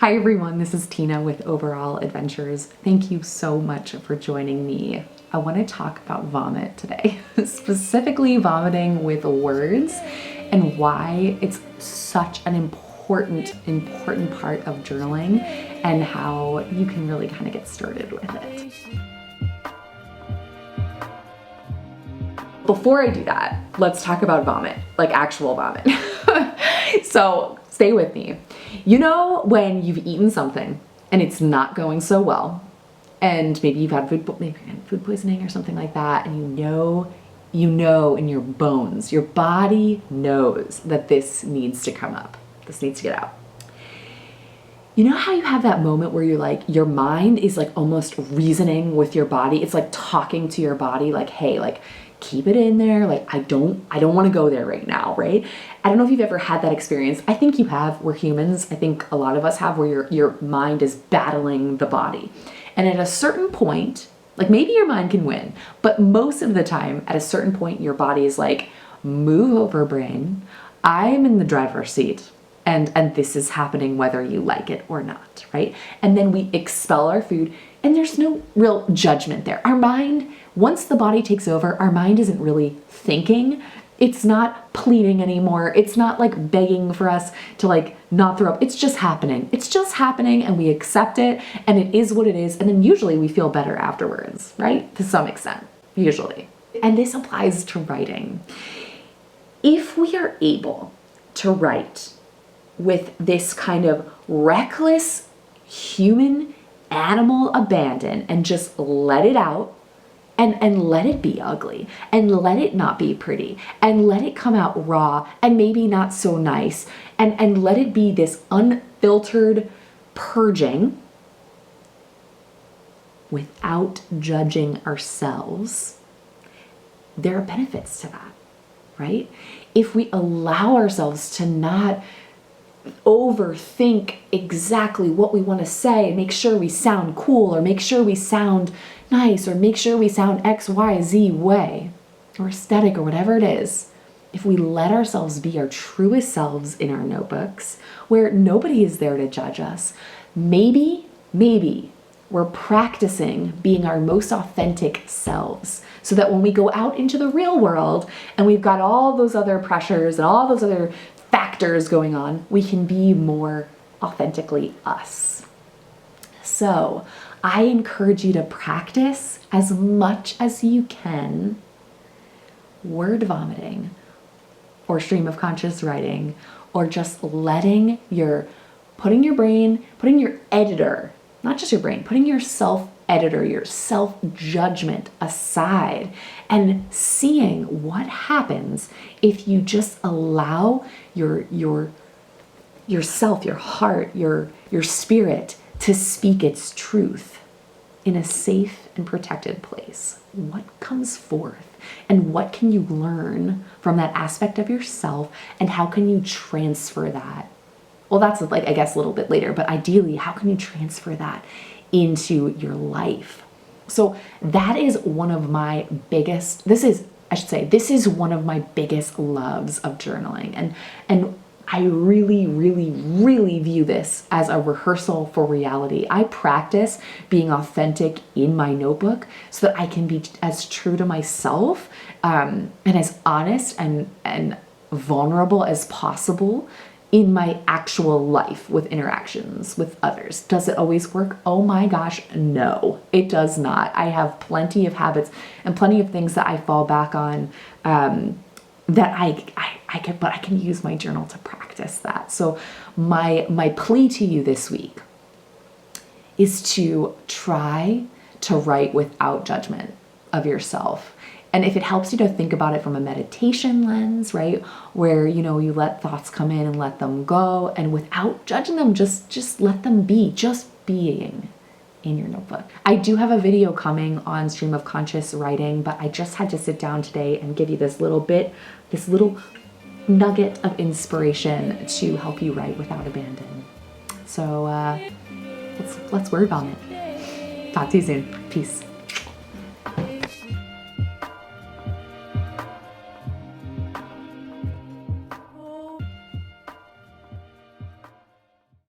Hi everyone, this is Tina with Overall Adventures. Thank you so much for joining me. I want to talk about vomit today, specifically vomiting with words and why it's such an important part of journaling and how you can really kind of get started with it. Before I do that, let's talk about vomit, like actual vomit. So stay with me. You know when you've eaten something and it's not going so well, and maybe you've had food poisoning or something like that, and you know in your bones, your body knows that this needs to come up. This needs to get out. You know how you have that moment where you're like, your mind is like almost reasoning with your body. It's like talking to your body like, hey, like keep it in there. Like, I don't want to go there right now, right? I don't know if you've ever had that experience. I think you have. We're humans. I think a lot of us have, where your mind is battling the body. And at a certain point, like maybe your mind can win, but most of the time at a certain point, your body is like, move over, brain. I'm in the driver's seat. And this is happening whether you like it or not, right? And then we expel our food, and there's no real judgment there. Our mind, once the body takes over, our mind isn't really thinking. It's not pleading anymore. It's not like begging for us to like not throw up. It's just happening. It's just happening, and we accept it, and it is what it is. And then usually we feel better afterwards, right? To some extent, usually. And this applies to writing. If we are able to write with this kind of reckless human animal abandon and just let it out and let it be ugly and let it not be pretty and let it come out raw and maybe not so nice and let it be this unfiltered purging without judging ourselves, there are benefits to that, right? If we allow ourselves to not overthink exactly what we want to say and make sure we sound cool or make sure we sound nice or make sure we sound X, Y, Z way or aesthetic or whatever it is, if we let ourselves be our truest selves in our notebooks where nobody is there to judge us, maybe we're practicing being our most authentic selves so that when we go out into the real world and we've got all those other pressures and all those other factors going on, we can be more authentically us. So I encourage you to practice as much as you can word vomiting or stream of conscious writing, or just putting your editor, not just your brain, putting your self-editor, your self-judgment aside and seeing what happens if you just allow yourself, your heart, your spirit to speak its truth in a safe and protected place. What comes forth and what can you learn from that aspect of yourself, and how can you transfer that? Well, that's like, I guess, a little bit later, but ideally, how can you transfer that into your life? So that is one of my biggest, this is one of my biggest loves of journaling. And I really view this as a rehearsal for reality. I practice being authentic in my notebook so that I can be as true to myself and as honest and vulnerable as possible in my actual life with interactions with others. Does it always work? Oh my gosh, no, it does not. I have plenty of habits and plenty of things that I fall back on that I can use my journal to practice that. So my plea to you this week is to try to write without judgment of yourself. And if it helps you to think about it from a meditation lens, right, where, you let thoughts come in and let them go, and without judging them, just let them be, just being in your notebook. I do have a video coming on stream of conscious writing, but I just had to sit down today and give you this little nugget of inspiration to help you write without abandon. So let's word vomit. Talk to you soon. Peace.